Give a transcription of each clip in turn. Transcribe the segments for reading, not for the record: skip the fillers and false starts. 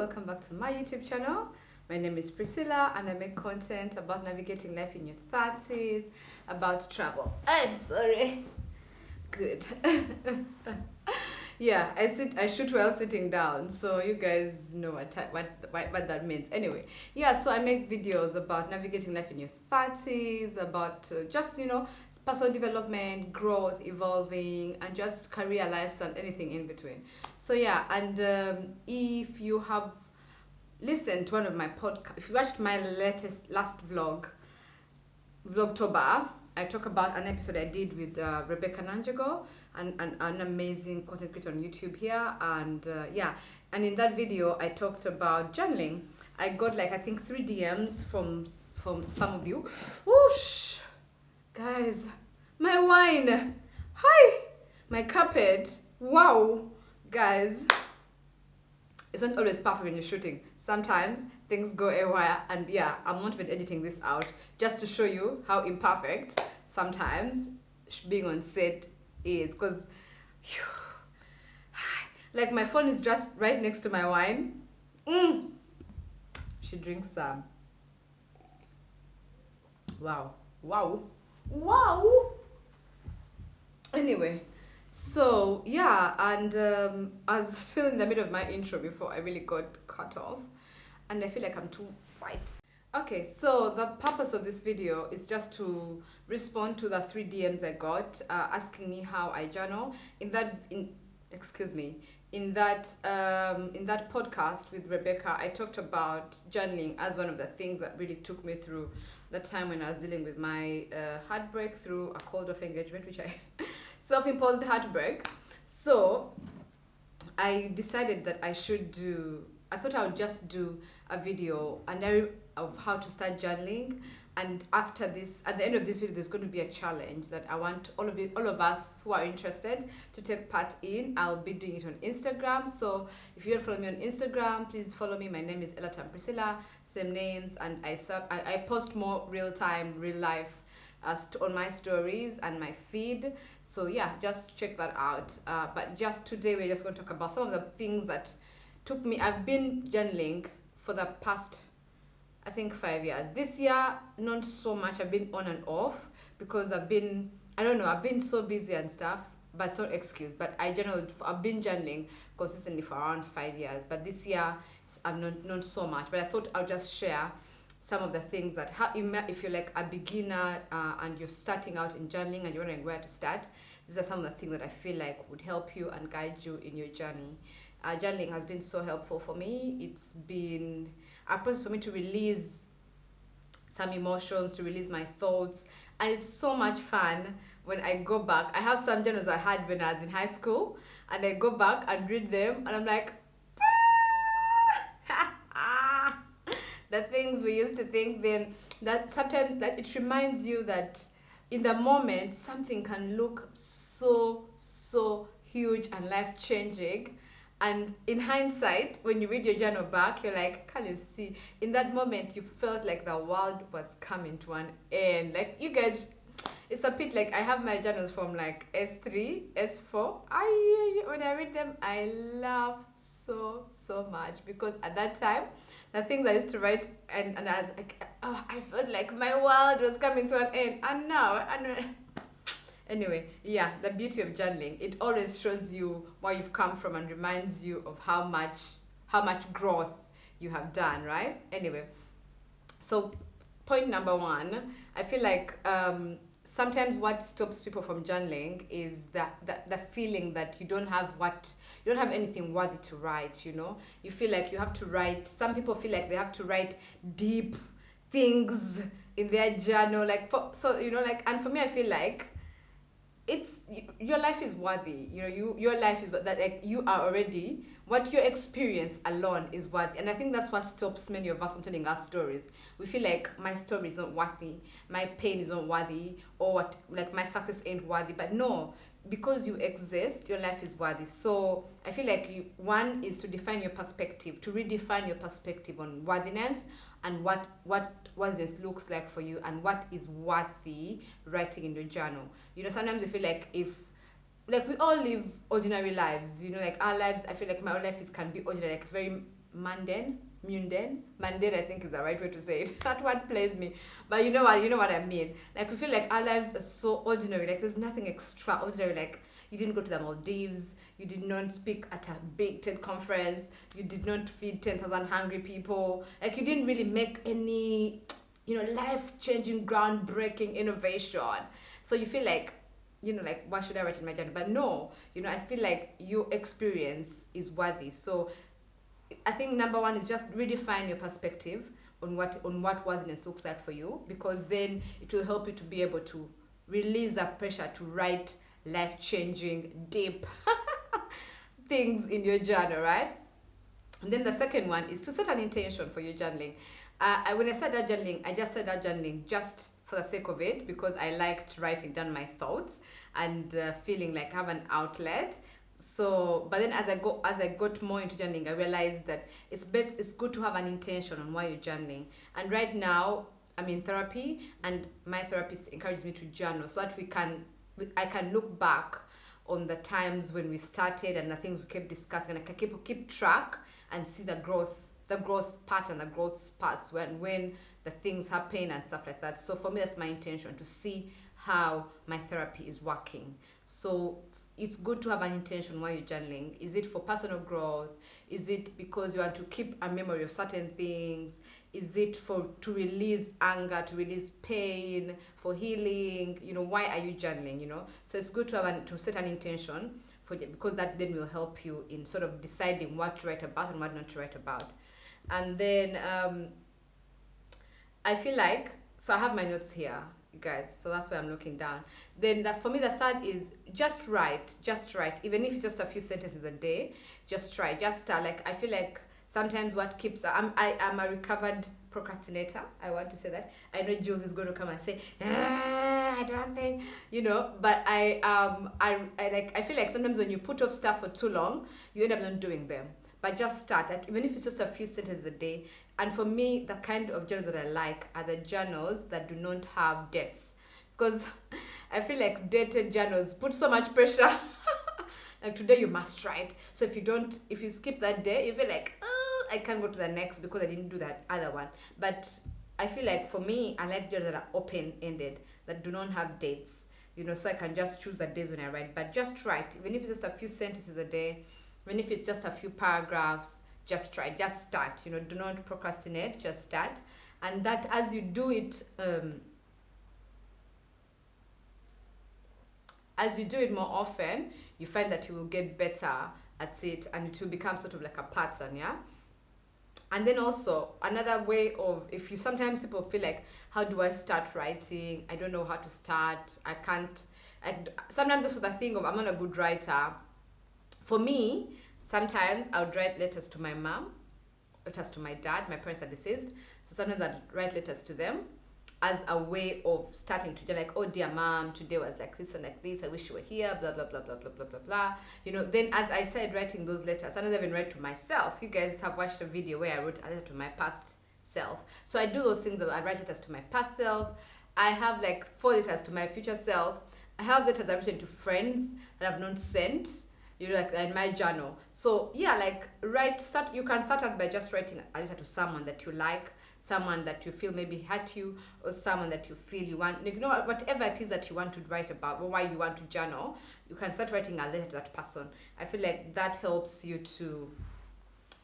welcome back to my YouTube channel. My name is Priscilla and I make content about navigating life in your 30s, about travel. Sorry. Good. Yeah, I shoot while sitting down, so you guys know what that means. Anyway, yeah, so I make videos about navigating life in your 30s, about just, personal development, growth, evolving, and just career, lifestyle, anything in between. So yeah, and if you have listened to one of my podcasts, if you watched my last Vlogtober, I talk about an episode I did with Rebecca Nanjago, an amazing content creator on YouTube here, and yeah, and in that video I talked about journaling. I got like I think 3 DMs from some of you. Whoosh, guys, my wine, hi, my carpet, wow, guys. It's not always perfect when you're shooting. Sometimes things go awry, and yeah, I'm not even editing this out just to show you how imperfect sometimes being on set is. Because like my phone is just right next to my wine. She drinks some. Wow. Anyway, so yeah, and I was still in the middle of my intro before I really got cut off, and I feel like I'm too white. Okay, so the purpose of this video is just to respond to the 3 DMs I got asking me how I journal. In that podcast with Rebecca, I talked about journaling as one of the things that really took me through the time when I was dealing with my heartbreak through a cold off engagement, which I self-imposed heartbreak. So I decided that I thought I would just do a video of how to start journaling, and after this, at the end of this video, there's going to be a challenge that I want all of us who are interested to take part in. I'll be doing it on Instagram, so if you don't follow me on Instagram, please follow me. My name is Elatam Priscilla, same names, and I post more real life on my stories and my feed, so yeah, just check that out. But just today we're just going to talk about some of the things that took me. I've been journaling for the past, I think, 5 years. This year not so much, I've been on and off because I've been so busy and stuff, but it's not excuse. But I've been journaling consistently for around 5 years, but this year I'm not so much. But I thought I'll just share some of the things that if you're like a beginner and you're starting out in journaling and you're wondering where to start, these are some of the things that I feel like would help you and guide you in your journey. Journaling has been so helpful for me. It's been a process for me to release some emotions, to release my thoughts, and it's so much fun when I go back. I have some journals I had when I was in high school, and I go back and read them, and I'm like, the things we used to think then, that sometimes that it reminds you that in the moment something can look so huge and life-changing, and in hindsight, when you read your journal back, you're like, can you see? In that moment, you felt like the world was coming to an end. Like, you guys, it's a bit like I have my journals from like S3, S4. When I read them, I laugh so much, because at that time, the things I used to write, and I was like, I felt like my world was coming to an end. And now, anyway, yeah, the beauty of journaling, it always shows you where you've come from and reminds you of how much growth you have done, right? Anyway, so point number 1, I feel like sometimes what stops people from journaling is the feeling that you don't have anything worthy to write. You feel like you have to write. Some people feel like they have to write deep things in their journal, and for me, I feel like your life is worthy. Your life is that, like, you are already, what your experience alone is worthy. And I think that's what stops many of us from telling our stories. We feel like my story is not worthy, my pain is not worthy, or what, like, my success ain't worthy. But no, because you exist, your life is worthy. So I feel like one is to redefine your perspective on worthiness, and what worthiness looks like for you, and what is worthy writing in your journal. Sometimes we feel like we all live ordinary lives, like our lives. I feel like my life can be ordinary, like it's very mundane, I think is the right way to say it. That word plays me, but you know what I mean. Like we feel like our lives are so ordinary. Like there's nothing extraordinary. Like you didn't go to the Maldives, you did not speak at a big TED conference, you did not feed 10,000 hungry people. Like you didn't really make any, life-changing, groundbreaking innovation. So you feel like, like what should I write in my journal? But no, I feel like your experience is worthy. So I think number one is just redefine your perspective on what worthiness looks like for you, because then it will help you to be able to release that pressure to write life-changing, deep things in your journal, right? And then the second one is to set an intention for your journaling. When I said that journaling, I just said that journaling just for the sake of it, because I liked writing down my thoughts and feeling like I have an outlet. So, but then as I got more into journaling, I realized that it's good to have an intention on why you're journaling. And right now, I'm in therapy, and my therapist encourages me to journal so that I can look back on the times when we started and the things we kept discussing, and I can keep track and see the growth pattern, the growth spurts when the things happen and stuff like that. So for me, that's my intention, to see how my therapy is working. So it's good to have an intention while you're journaling. Is it for personal growth? Is it because you want to keep a memory of certain things? Is it to release anger, to release pain, for healing? Why are you journaling? So it's good to set an intention because that then will help you in sort of deciding what to write about and what not to write about. And then I feel like, so I have my notes here, you guys, so that's why I'm looking down. Then for me, the third is just write, even if it's just a few sentences a day. Just try, like I feel like sometimes what keeps I'm a recovered procrastinator. I want to say that. I know Jules is going to come and say, I don't think, but I feel like sometimes when you put off stuff for too long, you end up not doing them. But just start, like even if it's just a few sentences a day. And for me, the kind of journals that I like are the journals that do not have dates, because I feel like dated journals put so much pressure. Like today you must write. So if you skip that day, you feel like, oh, I can't go to the next because I didn't do that other one. But I feel like for me, I like journals that are open-ended, that do not have dates, so I can just choose the days when I write. But just write, even if it's just a few sentences a day, even if it's just a few paragraphs, just try, just start. Do not procrastinate, just start. And that as you do it, more often, you find that you will get better at it, and it will become sort of like a pattern, yeah? And then also another way of, sometimes people feel like, how do I start writing? I don't know how to start. Sometimes also the thing of, I'm not a good writer. For me, sometimes I would write letters to my mom, letters to my dad. My parents are deceased, so sometimes I'd write letters to them as a way of starting to, like, oh dear mom, today was like this and like this, I wish you were here, blah blah blah blah blah blah blah blah. Then as I started writing those letters, sometimes I even write to myself. You guys have watched a video where I wrote a letter to my past self. So I do those things. I write letters to my past self. I have like 4 letters to my future self. I have letters I've written to friends that I've not sent, like in my journal. So yeah, like you can start out by just writing a letter to someone that you like, someone that you feel maybe hurt you, or someone that you feel you want, whatever it is that you want to write about, or why you want to journal, you can start writing a letter to that person. I feel like that helps you to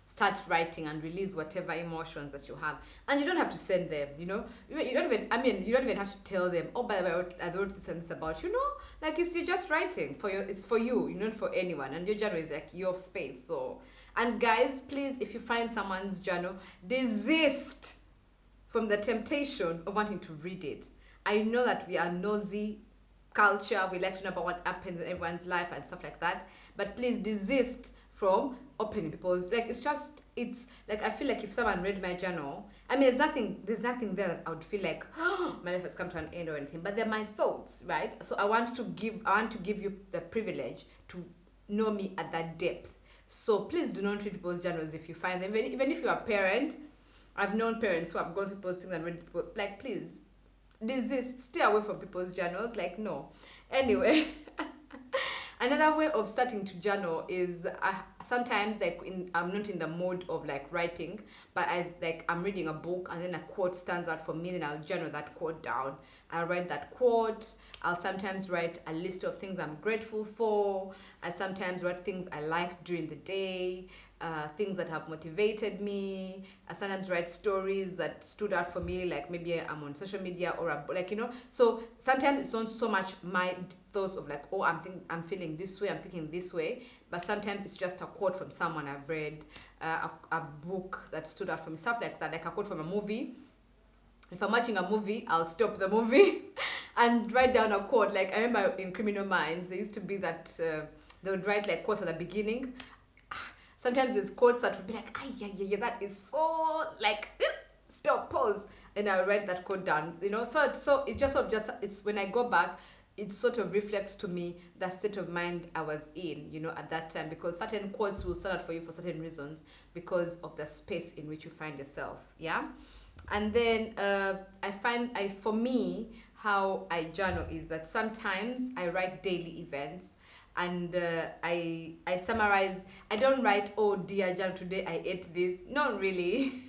start writing and release whatever emotions that you have. And you don't have to send them, you don't even have to tell them, oh, by the way, I wrote this and this about, like you're just writing it's for you, not for anyone. And your journal is like your space. So, and guys, please, if you find someone's journal, desist from the temptation of wanting to read it. I know that we are nosy culture. We like to know about what happens in everyone's life and stuff like that. But please desist from opening people's, like, it's like, I feel like if someone read my journal, there's nothing there that I would feel like, oh, my life has come to an end or anything, but they're my thoughts, right? So I want to give you the privilege to know me at that depth. So please do not read people's journals if you find them, even if you're a parent. I've known parents who have gone through people's things and read people, like, please desist, stay away from people's journals, like, no. Anyway. Another way of starting to journal is sometimes like I'm not in the mood of like writing, but as like I'm reading a book and then a quote stands out for me, then I'll journal that quote down. I'll write that quote. I'll sometimes write a list of things I'm grateful for. I sometimes write things I liked during the day, things that have motivated me. I sometimes write stories that stood out for me, like maybe I'm on social media or like, you know. So sometimes it's not so much my thoughts of like, oh, I'm feeling this way, I'm thinking this way, but sometimes it's just a quote from someone I've read, a book that stood out for me, stuff like that, like a quote from a movie. If I'm watching a movie, I'll stop the movie and write down a quote. Like I remember in Criminal Minds, there used to be that they would write like quotes at the beginning. Sometimes there's quotes that would be like, ah, yeah, that is so like, stop, pause, and I'll write that quote down. You know, so it's just sort of just it's when I go back, it sort of reflects to me the state of mind I was in, you know, at that time, because certain quotes will stand out for you for certain reasons because of the space in which you find yourself. Yeah. And then for me, how I journal is that sometimes I write daily events, and I summarize. I don't write, oh dear journal, today I ate this. Not really.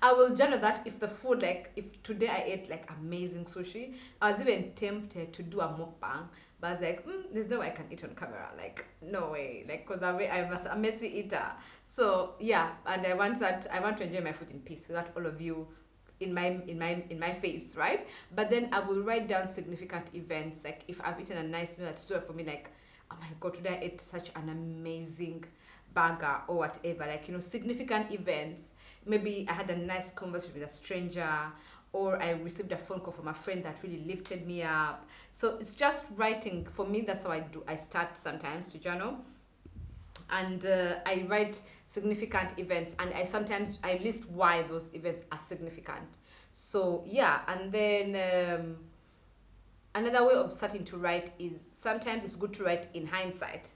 I will journal that if the food, like if today I ate like amazing sushi. I was even tempted to do a mukbang, but I was like, there's no way I can eat on camera. Like no way, like because I'm a messy eater. So yeah, and I want to enjoy my food in peace without all of you in my face, right? But then I will write down significant events, like if I've eaten a nice meal that stood out for me, like, oh my god, today I ate such an amazing burger or whatever, like, you know, significant events. Maybe I had a nice conversation with a stranger, or I received a phone call from a friend that really lifted me up. So it's just writing. For me, that's how I start sometimes to journal. And I write significant events, and I list why those events are significant. So yeah, and then another way of starting to write is sometimes it's good to write in hindsight.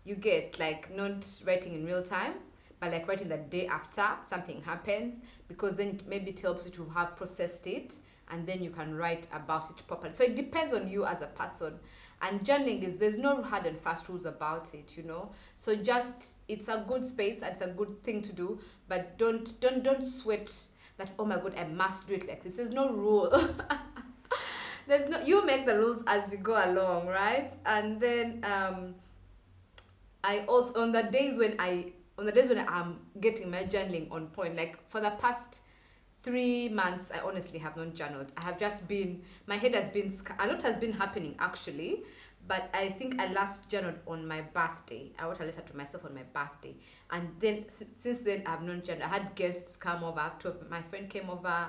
You get, like, not writing in real time, but like writing the day after something happens, because then maybe it helps you to have processed it, and then you can write about it properly. So it depends on you as a person. And journaling is, there's no hard and fast rules about it, you know. So just, it's a good space and it's a good thing to do, but don't sweat that, oh my god, I must do it like this. There's no rule. There's no, you make the rules as you go along, right? And then I also, on the days when I'm getting my journaling on point, like for the past 3 months, I honestly have not journaled. I have just been, my head has been, a lot has been happening actually, but I think I last journaled on my birthday. I wrote a letter to myself on my birthday, and then since then I've not journaled. I had guests come over, my friend came over,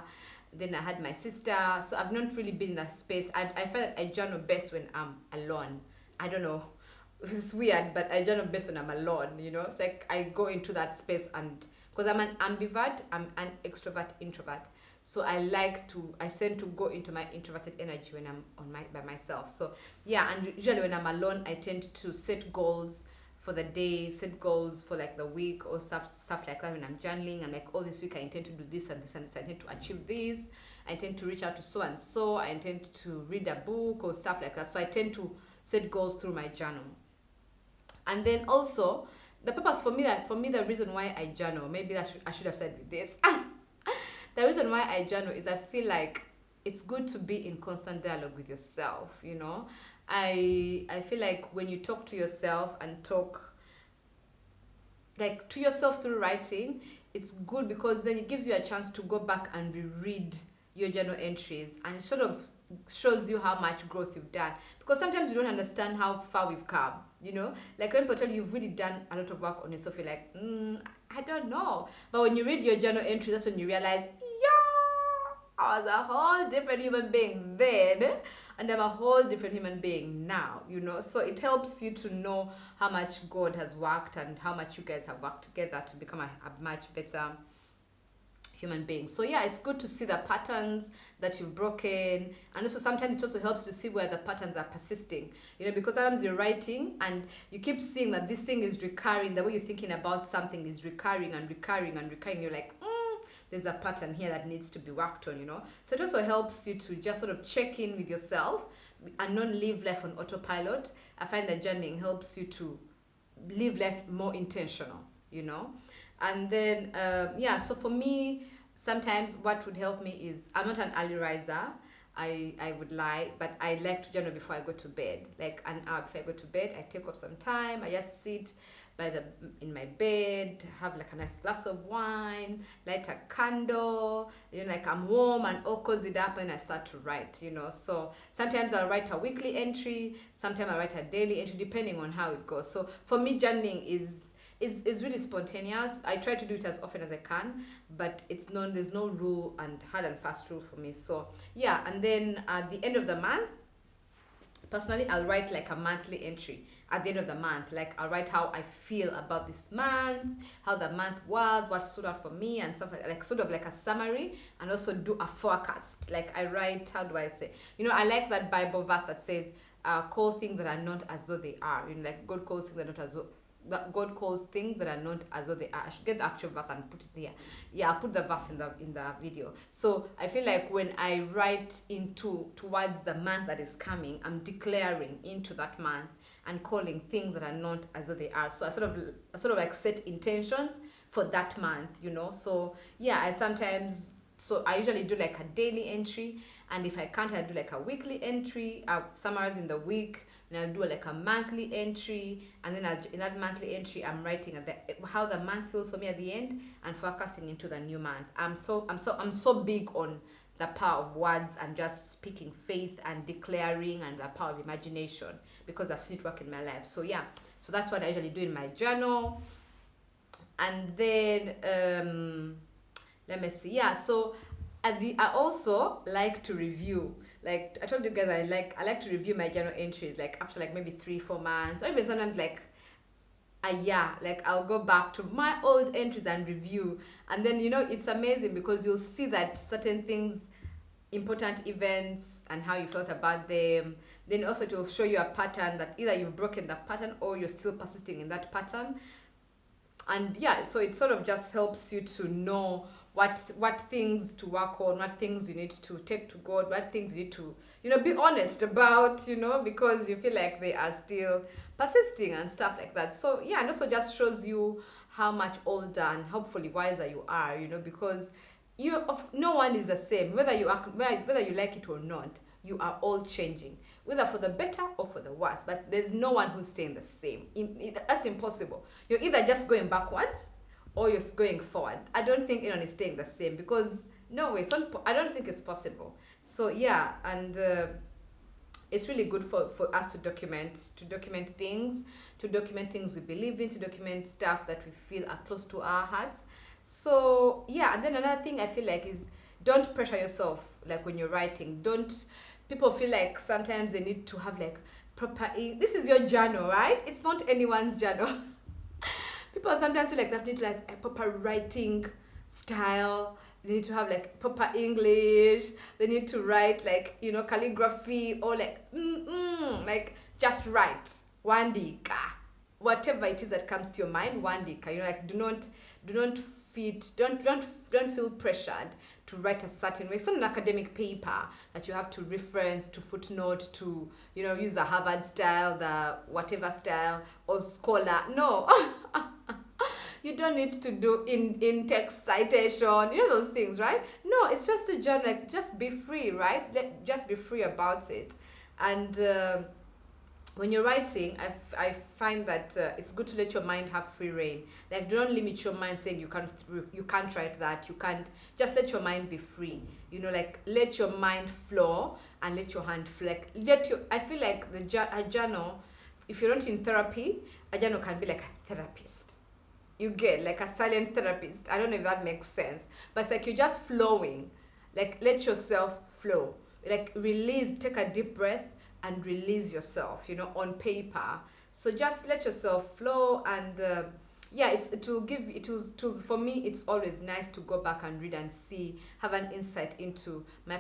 then I had my sister, so I've not really been in that space. I find that I journal best when I'm alone. I don't know, it's weird, but I journal best when I'm alone, you know. It's like I go into that space, and because I'm an ambivert, I'm an extrovert introvert, so I tend to go into my introverted energy when I'm by myself. So yeah, and usually when I'm alone, I tend to set goals for the day, set goals for like the week, or stuff like that. When I'm journaling, I'm like, oh, this week I intend to do this and this and this, I intend to achieve this, I intend to reach out to so and so, I intend to read a book or stuff like that. So I tend to set goals through my journal. And then also, the purpose for me, the reason why I journal, maybe I should have said with this. The reason why I journal is I feel like it's good to be in constant dialogue with yourself, you know. I feel like when you talk to yourself and talk like to yourself through writing, it's good because then it gives you a chance to go back and reread your journal entries, and it sort of shows you how much growth you've done, because sometimes you don't understand how far we've come, you know. Like when people tell you you've really done a lot of work on yourself, you're like, I don't know. But when you read your journal entries, that's when you realize, yeah, I was a whole different human being then, and I'm a whole different human being now, you know. So it helps you to know how much God has worked and how much you guys have worked together to become a much better human beings. So yeah, it's good to see the patterns that you've broken, and also sometimes it also helps to see where the patterns are persisting, you know, because sometimes you're writing and you keep seeing that this thing is recurring, the way you're thinking about something is recurring and recurring and recurring. You're like, there's a pattern here that needs to be worked on, you know. So it also helps you to just sort of check in with yourself and not live life on autopilot. I find that journaling helps you to live life more intentional, you know. And then yeah, so for me, sometimes what would help me is, I'm not an early riser. I would lie, but I like to journal before I go to bed. Like an hour before I go to bed, I take off some time. I just sit by the in my bed, have like a nice glass of wine, light a candle, you know, like I'm warm and all cozied up, and I start to write, you know. So sometimes I'll write a weekly entry, sometimes I write a daily entry, depending on how it goes. So for me, journaling is really spontaneous. I try to do it as often as I can, but there's no rule and hard and fast rule for me. So yeah, and then at the end of the month, personally, I'll write like a monthly entry at the end of the month. Like I'll write how I feel about this month, how the month was, what stood out for me, and stuff like sort of like a summary, and also do a forecast. Like I write, how do I say? You know, I like that Bible verse that says, "Call things that are not as though they are." You know, like God calls things that are not as though. That God calls things that are not as though they are. I should get the actual verse and put it here. Yeah, I'll put the verse in the video. So I feel like when I write towards the month that is coming, I'm declaring into that month and calling things that are not as though they are. So I sort of like set intentions for that month, you know. So yeah, I usually do like a daily entry, and if I can't, I do like a weekly entry, summarizing the week. Then I'll do like a monthly entry, and then in that monthly entry, I'm writing how the month feels for me at the end, and forecasting into the new month. I'm so big on the power of words and just speaking faith and declaring, and the power of imagination, because I've seen it work in my life. So yeah, so that's what I usually do in my journal. And then let me see. Yeah, so I also like to review. Like I told you guys, I like to review my journal entries, like after like maybe 3-4 months, or even sometimes like a year. Like I'll go back to my old entries and review, and then you know, it's amazing because you'll see that certain things, important events and how you felt about them, then also it will show you a pattern that either you've broken the pattern or you're still persisting in that pattern. And yeah, so it sort of just helps you to know what things to work on, what things you need to take to God, what things you need to, you know, be honest about, you know, because you feel like they are still persisting and stuff like that. So yeah, and also just shows you how much older and hopefully wiser you are, you know, because no one is the same, whether you like it or not. You are all changing, whether for the better or for the worse, but there's no one who's staying the same. That's impossible. You're either just going backwards or you're going forward. I don't think anyone is staying the same, because no way, I don't think it's possible. So yeah, and it's really good for us to document things, we believe in, to document stuff that we feel are close to our hearts. So yeah, and then another thing I feel like is, don't pressure yourself. Like when you're writing, people feel like sometimes they need to have like proper ink. This is your journal, right? It's not anyone's journal. People sometimes feel like they need to like a proper writing style. They need to have like proper English. They need to write like, you know, calligraphy, or like like just write wandika, whatever it is that comes to your mind, wandika. You know, like don't feel pressured to write a certain way. It's not an academic paper that you have to reference, to footnote, to, you know, use the Harvard style, the whatever style, or scholar. No. You don't need to do in text citation, you know, those things, right? No, it's just a journal. Like, just be free, right? Just be free about it. And when you're writing, I find that it's good to let your mind have free reign. Like, don't limit your mind saying you can't write that, you can't. Just let your mind be free. You know, like, let your mind flow and let your hand flex. I feel like a journal, if you're not in therapy, a journal can be like a therapist. You get like a silent therapist. I don't know if that makes sense, but it's like you're just flowing. Like, let yourself flow. Like, release, take a deep breath and release yourself, you know, on paper. So just let yourself flow, and yeah, for me it's always nice to go back and read and see, have an insight into my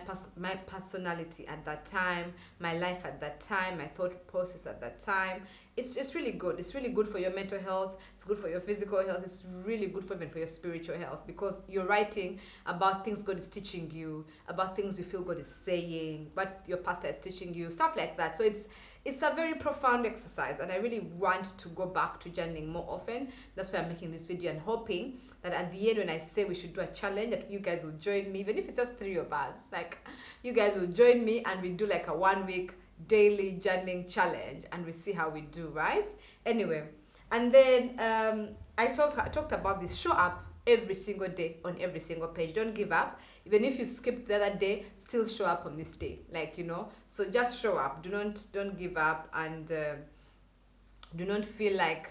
personality at that time, my life at that time, my thought process at that time. It's really good. It's really good for your mental health, it's good for your physical health, it's really good for even for your spiritual health, because you're writing about things God is teaching you, about things you feel God is saying, what your pastor is teaching you, stuff like that. So it's a very profound exercise, and I really want to go back to journaling more often. That's why I'm making this video, and hoping that at the end, when I say we should do a challenge, that you guys will join me, even if it's just 3 of us. Like, you guys will join me and we do like a 1 week daily journaling challenge, and we see how we do, right? Anyway, and then I talked about this. Show up every single day on every single page. Don't give up. Even if you skipped the other day, still show up on this day. Like, so just show up. Don't give up, and do not feel like,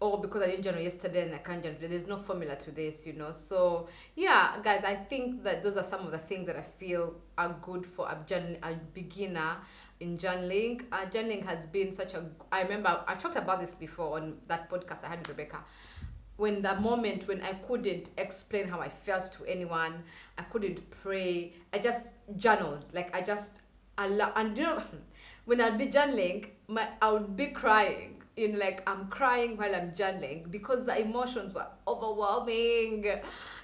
oh, because I didn't journal yesterday and I can't journal today. There's no formula to this. So yeah, guys, I think that those are some of the things that I feel are good for a beginner in journaling. Journaling has been I remember I talked about this before on that podcast I had with Rebecca. When the moment when I couldn't explain how I felt to anyone, I couldn't pray, I just journaled. Like, I just and when I'd be journaling, I would be crying. Like, I'm crying while I'm journaling because the emotions were overwhelming.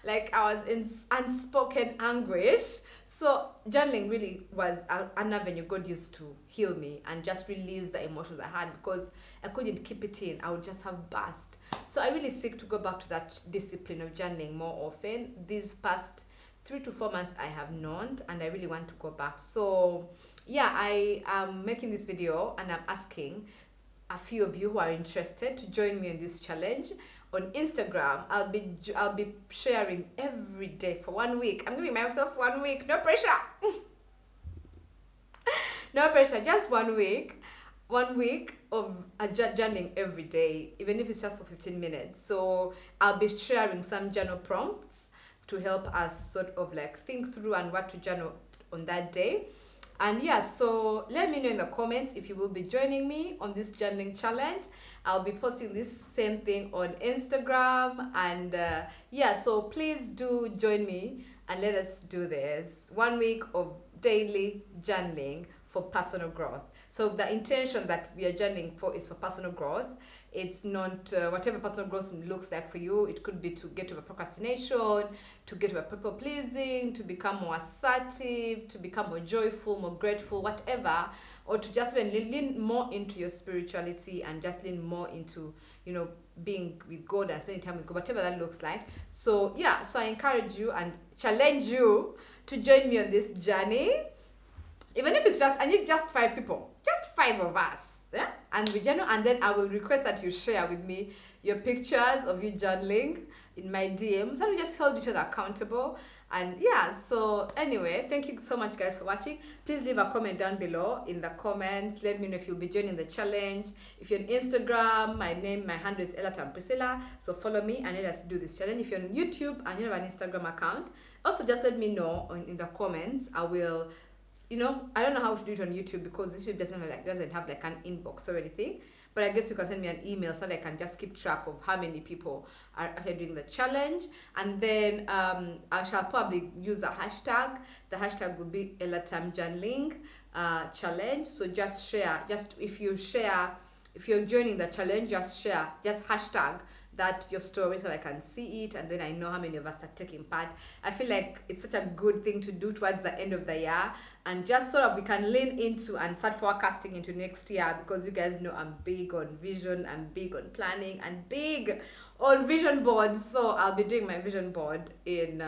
Like, I was in unspoken anguish. So journaling really was an avenue God used to heal me and just release the emotions I had, because I couldn't keep it in. I would just have burst. So I really seek to go back to that discipline of journaling more often. These past 3 to 4 months I have known, and I really want to go back. So yeah, I am making this video and I'm asking a few of you who are interested to join me in this challenge. On Instagram, I'll be sharing every day for 1 week. I'm giving myself 1 week, no pressure. No pressure, just 1 week. 1 week of journaling every day, even if it's just for 15 minutes. So I'll be sharing some journal prompts to help us sort of like think through and what to journal on that day. And yeah, so let me know in the comments if you will be joining me on this journaling challenge. I'll be posting this same thing on Instagram. And yeah, so please do join me and let us do this. 1 week of daily journaling for personal growth. So the intention that we are journaling for is for personal growth. It's not whatever personal growth looks like for you. It could be to get over procrastination, to get over people pleasing, to become more assertive, to become more joyful, more grateful, whatever, or to just lean more into your spirituality and just lean more into, being with God and spending time with God, whatever that looks like. So yeah, so I encourage you and challenge you to join me on this journey. Even if it's I need just 5 people, just 5 of us. Yeah? And we journal, and then I will request that you share with me your pictures of you journaling in my DMs, and we just hold each other accountable. And yeah, so anyway, thank you so much guys for watching. Please leave a comment down below in the comments. Let me know if you'll be joining the challenge. If you're on Instagram, my handle is Elatam Priscilla, so follow me and let us do this challenge. If you're on YouTube and you have an Instagram account, also just let me know in the comments. I will, I don't know how to do it on YouTube because YouTube doesn't have like an inbox or anything. But I guess you can send me an email so that I can just keep track of how many people are actually doing the challenge. And then I shall probably use a hashtag. The hashtag will be Elatam Journaling challenge. So just share. If you're joining the challenge, just hashtag that your story so I can see it, and then I know how many of us are taking part. I feel like it's such a good thing to do towards the end of the year, and just sort of we can lean into and start forecasting into next year, because you guys know I'm big on vision, I'm big on planning, and big on vision boards. So I'll be doing my vision board in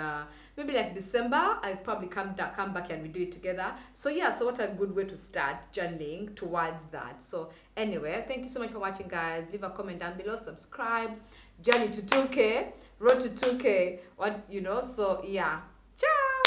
maybe like December. I'll probably come back and we do it together. So yeah, so what a good way to start journaling towards that. So anyway, thank you so much for watching guys. Leave a comment down below, subscribe. Journey to 2K, road to 2K, so yeah, ciao.